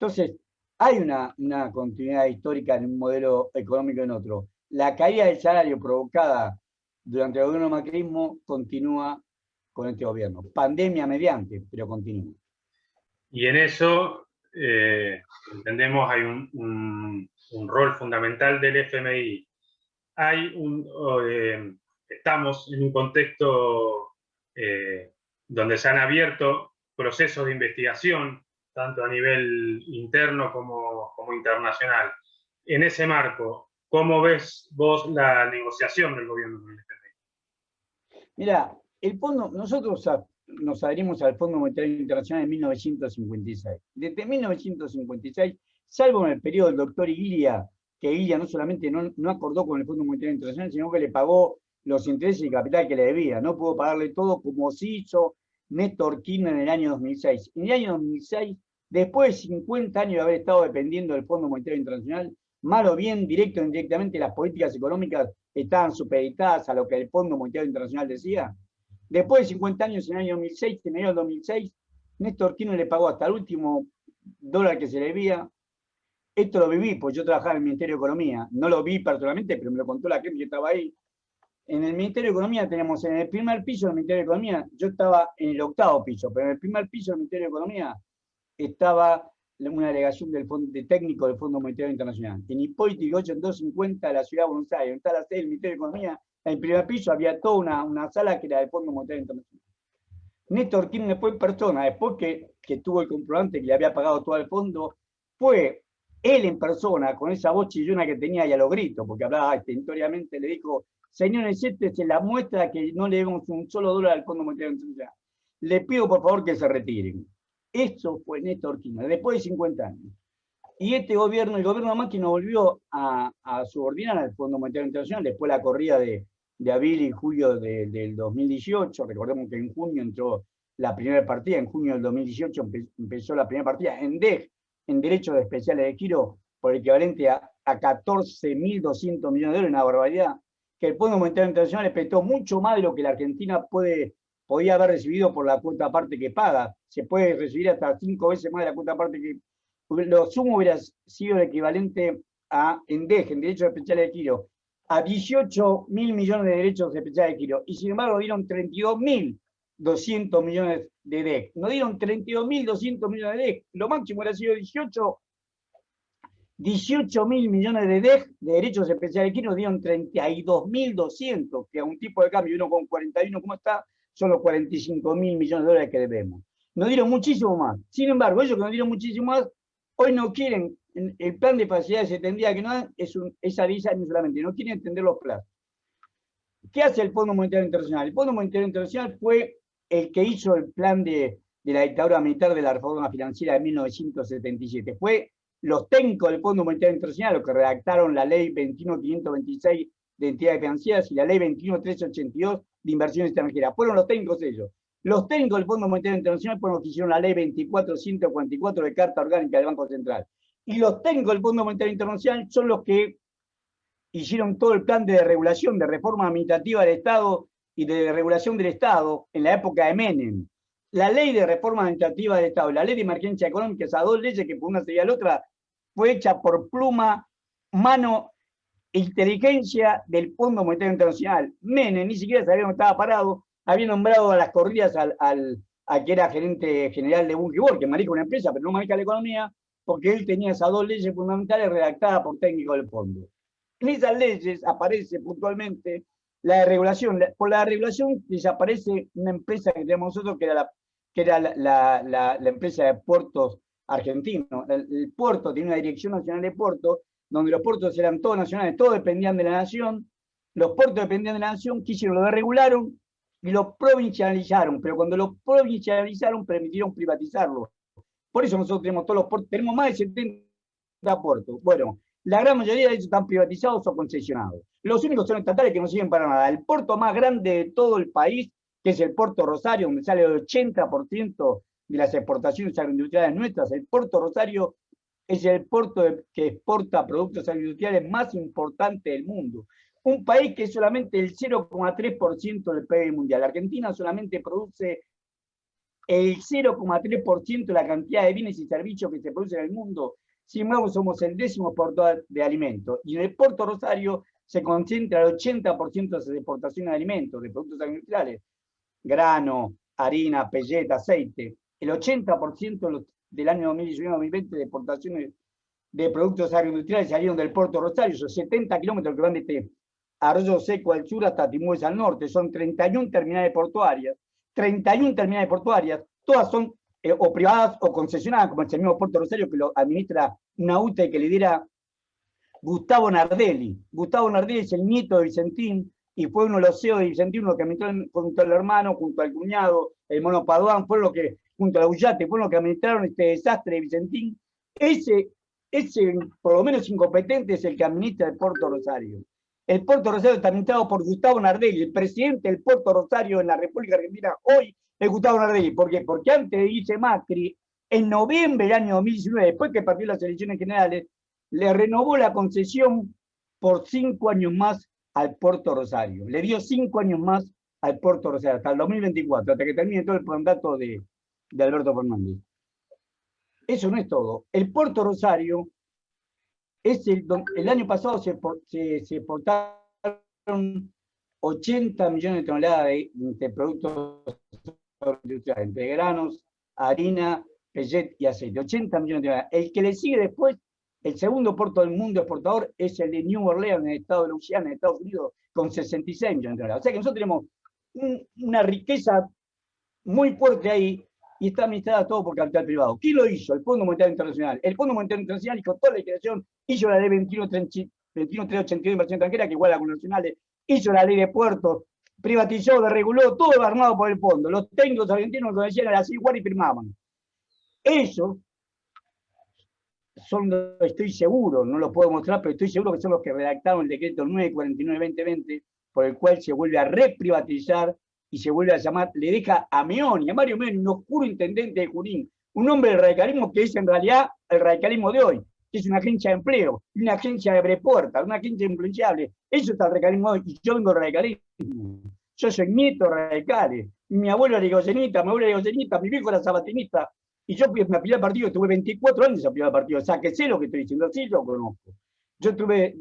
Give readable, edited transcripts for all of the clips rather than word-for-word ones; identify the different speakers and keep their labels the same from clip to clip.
Speaker 1: Entonces, hay una continuidad histórica en un modelo económico y en otro. La caída del salario provocada durante el gobierno macrismo continúa con este gobierno. Pandemia mediante, pero continúa.
Speaker 2: Y en eso, entendemos, hay un rol fundamental del FMI. Estamos en un contexto donde se han abierto procesos de investigación, tanto a nivel interno como internacional. En ese marco, ¿cómo ves vos la negociación del gobierno con el FMI?
Speaker 1: Mira, nosotros nos adherimos al Fondo Monetario Internacional en 1956. Desde 1956, salvo en el periodo del doctor Ilia, que Ilia no solamente no acordó con el Fondo Monetario Internacional, sino que le pagó los intereses y capital que le debía. No pudo pagarle todo como se hizo Néstor Kirchner en el año 2006. En el año 2006, después de 50 años de haber estado dependiendo del Fondo Monetario Internacional, mal o bien, directo o indirectamente, las políticas económicas estaban supeditadas a lo que el Fondo Monetario Internacional decía. Después de 50 años, en el año 2006, en enero del 2006, Néstor Kirchner le pagó hasta el último dólar que se le debía. Esto lo viví, pues yo trabajaba en el Ministerio de Economía. No lo vi personalmente, pero me lo contó la gente que estaba ahí. En el Ministerio de Economía teníamos en el primer piso del Ministerio de Economía, yo estaba en el octavo piso, pero en el primer piso del Ministerio de Economía estaba una delegación de técnico del Fondo Monetario Internacional. En Hipólito Yrigoyen en 250 de la ciudad de Buenos Aires, donde está la sede del Ministerio de Economía, en el primer piso había toda una sala que era del Fondo Monetario Internacional. Néstor Kirchner fue en persona, después que tuvo el comprobante que le había pagado todo el fondo, fue él en persona, con esa voz chillona que tenía y a los gritos, porque hablaba estentóreamente, le dijo: señores, esta es la muestra que no le debemos un solo dólar al Fondo Monetario Internacional. Le pido por favor que se retiren. Eso fue Néstor Kirchner, después de 50 años. Y este gobierno, el gobierno Macri, no volvió a subordinar al Fondo Monetario Internacional después de la corrida de abril y julio del 2018. Recordemos que en junio entró la primera partida, en junio del 2018 empezó la primera partida en DEG, en derechos especiales de giro, por el equivalente a 14.200 millones de euros, una barbaridad, que el Fondo Monetario Internacional le prestó mucho más de lo que la Argentina podía haber recibido por la cuota parte que paga. Se puede recibir hasta 5 veces más de la cuota parte que lo sumo hubiera sido el equivalente a, en DEG, en derechos especiales de giro, a 18.000 millones de derechos especiales de giro. Y sin embargo dieron 32.200 millones de DEG. No dieron 32.200 millones de DEG. Lo máximo hubiera sido 18.000 millones de DEG, de derechos especiales de giro, dieron 32.200, que a un tipo de cambio, uno con 41, ¿cómo está? Son los 45.000 millones de dólares que debemos. Nos dieron muchísimo más. Sin embargo, ellos que nos dieron muchísimo más, hoy no quieren, el plan de facilidades se tendría que no dan, es a 10 años solamente, no quieren extender los plazos. ¿Qué hace el Fondo Monetario Internacional? El Fondo Monetario Internacional fue el que hizo el plan de la dictadura militar de la reforma financiera de 1977. Fue los técnicos del Fondo Monetario Internacional los que redactaron la ley 21.526 de entidades financieras y la ley 21.382 de inversiones extranjeras. Fueron los técnicos ellos. Los técnicos del Fondo Monetario Internacional fueron los que hicieron la ley 24.144 de Carta Orgánica del Banco Central. Y los técnicos del Fondo Monetario Internacional son los que hicieron todo el plan de regulación, de reforma administrativa del Estado y de regulación del Estado en la época de Menem. La ley de reforma administrativa del Estado y la ley de emergencia económica, esas dos leyes que por una seguía la otra, fue hecha por pluma, mano e inteligencia del Fondo Monetario Internacional. Menem ni siquiera sabía dónde estaba parado, había nombrado a las corridas a que era gerente general de Bungibor, que maneja una empresa, pero no maneja la economía, porque él tenía esas dos leyes fundamentales redactadas por técnicos del fondo. En esas leyes aparece puntualmente la de regulación. Por la regulación desaparece una empresa que tenemos nosotros, que era la empresa de puertos argentinos. El puerto tiene una Dirección Nacional de Puertos, donde los puertos eran todos nacionales, todos dependían de la nación. Los puertos dependían de la nación, quisieron, lo desregularon y lo provincializaron. Pero cuando lo provincializaron, permitieron privatizarlo. Por eso nosotros tenemos todos los puertos, tenemos más de 70 puertos. Bueno, la gran mayoría de ellos están privatizados o concesionados. Los únicos son estatales que no sirven para nada. El puerto más grande de todo el país, que es el puerto Rosario, donde sale el 80% de las exportaciones agroindustriales nuestras, el puerto Rosario es el puerto que exporta productos agroindustriales más importante del mundo. Un país que es solamente el 0,3% del PIB mundial. Argentina solamente produce el 0,3% de la cantidad de bienes y servicios que se producen en el mundo. Sin embargo, somos el 10º exportador de alimentos. Y en el Puerto Rosario se concentra el 80% de las exportaciones de alimentos, de productos agroindustriales, grano, harina, pelleta, aceite. El 80% del año 2019-2020 de exportaciones de productos agroindustriales salieron del Puerto Rosario, esos 70 kilómetros que van desde Arroyo Seco al sur hasta Timúes al norte. Son 31 terminales portuarias. 31 terminales portuarias, todas son o privadas o concesionadas, como el mismo Puerto Rosario, que lo administra una UTE que lidera Gustavo Nardelli. Gustavo Nardelli es el nieto de Vicentín y fue uno de los CEOs de Vicentín, uno que administró junto al hermano, junto al cuñado, el mono Paduán, fue lo que, junto a Ullate, fue lo que administraron este desastre de Vicentín. Ese, por lo menos incompetente, es el que administra el Puerto Rosario. El Puerto Rosario está administrado por Gustavo Nardelli, el presidente del Puerto Rosario en la República Argentina hoy es Gustavo Nardelli. ¿Por qué? Porque antes de irse Macri, en noviembre del año 2019, después que partió las elecciones generales, le renovó la concesión por 5 años más al Puerto Rosario. Le dio 5 años más al Puerto Rosario, hasta el 2024, hasta que termine todo el mandato de Alberto Fernández. Eso no es todo. El Puerto Rosario es el año pasado se exportaron 80 millones de toneladas de productos industriales, entre granos, harina, pellet y aceite. 80 millones de toneladas. El que le sigue después, el segundo puerto del mundo exportador, es el de New Orleans, en el estado de Luisiana, en Estados Unidos, con 66 millones de toneladas. O sea que nosotros tenemos una riqueza muy fuerte ahí, y está administrada todo por capital privado. ¿Quién lo hizo? El Fondo Monetario Internacional. El Fondo Monetario Internacional hizo toda la legislación, hizo la ley 21.382 de inversión extranjera, que igual a las nacionales, hizo la ley de puertos, privatizó, desreguló, todo armado por el fondo. Los técnicos argentinos lo decían así igual y firmaban. Ellos son, estoy seguro, no lo puedo mostrar, pero estoy seguro que son los que redactaron el decreto 949-2020, por el cual se vuelve a reprivatizar y se vuelve a llamar, le deja a Meoni, a Mario Meoni, un oscuro intendente de Junín, un hombre del radicalismo que es en realidad el radicalismo de hoy, que es una agencia de empleo, una agencia de brepuerta, una agencia influenciable. Eso es el radicalismo de hoy, y yo vengo del radicalismo. Yo soy nieto de radicales. Mi abuelo era ligocenista, mi abuelo era ligocenista, mi viejo era sabatinista, y yo me afilié al partido, tuve 24 años afiliado al partido, o sea que sé lo que estoy diciendo, sí lo conozco. Yo tuve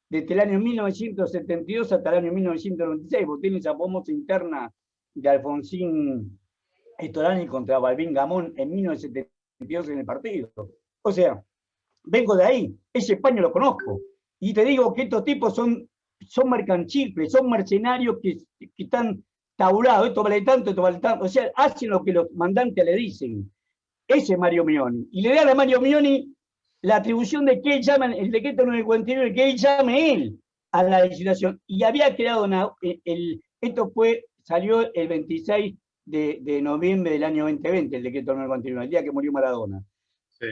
Speaker 1: desde el año 1972 hasta el año 1996, voté en esa famosa interna de Alfonsín Storani contra Balbín Gamón en 1972 en el partido. O sea, vengo de ahí, ese paño lo conozco. Y te digo que estos tipos son mercanchiles, son mercenarios que están tabulados, esto vale tanto, esto vale tanto. O sea, hacen lo que los mandantes le dicen. Ese es Mario Meoni. Y le dan a Mario Meoni la atribución de que él llama, el decreto 949, que él llame él a la legislación. Y había quedado, esto salió el 26 de noviembre del año 2020, el decreto 949, el día que murió Maradona. Sí.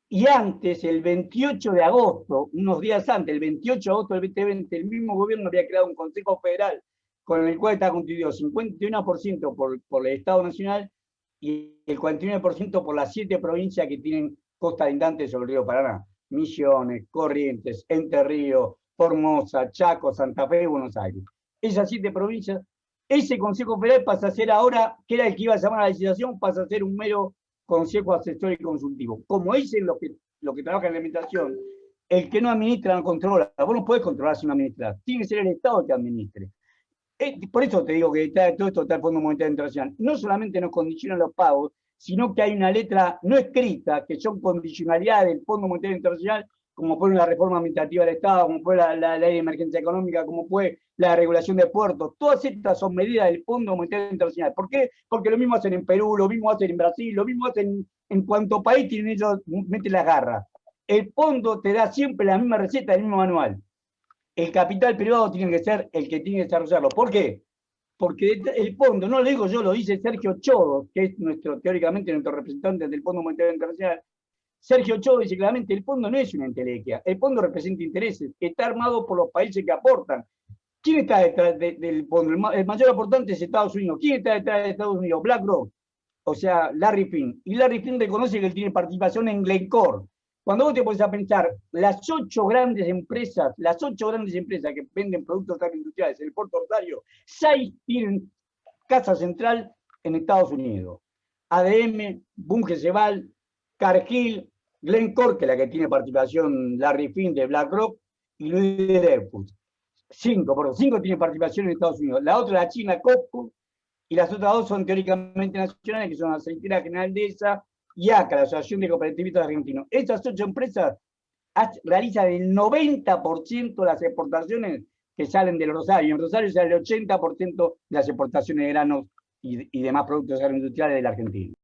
Speaker 1: Y antes, el 28 de agosto, unos días antes, el 28 de agosto del 2020, el mismo gobierno había creado un Consejo Federal con el cual está constituido 51% por el Estado Nacional y el 49% por las 7 provincias que tienen costa lindante sobre el río Paraná. Misiones, Corrientes, Entre Ríos, Formosa, Chaco, Santa Fe y Buenos Aires. Esas 7 provincias, ese Consejo Federal pasa a ser ahora, que era el que iba a llamar a la legislación, pasa a ser un mero Consejo Asesor y Consultivo. Como dicen los que trabajan en la administración, el que no administra no controla. Vos no podés controlar si no administras. Tiene que ser el Estado el que administre. Por eso te digo que todo esto está el Fondo Monetario Internacional. No solamente nos condicionan los pagos, sino que hay una letra no escrita, que son condicionalidades del Fondo Monetario Internacional, como fue la reforma administrativa del Estado, como fue la ley de emergencia económica, como fue la regulación de puertos. Todas estas son medidas del Fondo Monetario Internacional. ¿Por qué? Porque lo mismo hacen en Perú, lo mismo hacen en Brasil, lo mismo hacen en cuanto país tienen ellos, meten las garras. El fondo te da siempre la misma receta, el mismo manual. El capital privado tiene que ser el que tiene que desarrollarlo. ¿Por qué? Porque el fondo, no lo digo yo, lo dice Sergio Chodo, que es teóricamente nuestro representante del Fondo Monetario Internacional. Sergio Chodo dice claramente, el fondo no es una entelequia, el fondo representa intereses, está armado por los países que aportan. ¿Quién está detrás del fondo? El mayor aportante es Estados Unidos. ¿Quién está detrás de Estados Unidos? BlackRock, o sea, Larry Fink. Y Larry Fink reconoce que él tiene participación en Glencore. Cuando vos te pones a pensar, las 8 grandes empresas que venden productos agroindustriales en el Puerto Rosario, 6 tienen casa central en Estados Unidos. ADM, Bunge Ceval, Cargill, Glencore, que es la que tiene participación Larry Fink de BlackRock, y Louis Dreyfus. 5 tienen participación en Estados Unidos. La otra, la China, COPCO, y las otras 2 son teóricamente nacionales, que son la Aceitera General Dehesa y ACA, la Asociación de Cooperativistas Argentinos. Estas 8 empresas realizan el 90% de las exportaciones que salen del Rosario. En Rosario sale el 80% de las exportaciones de granos y demás productos agroindustriales de la Argentina.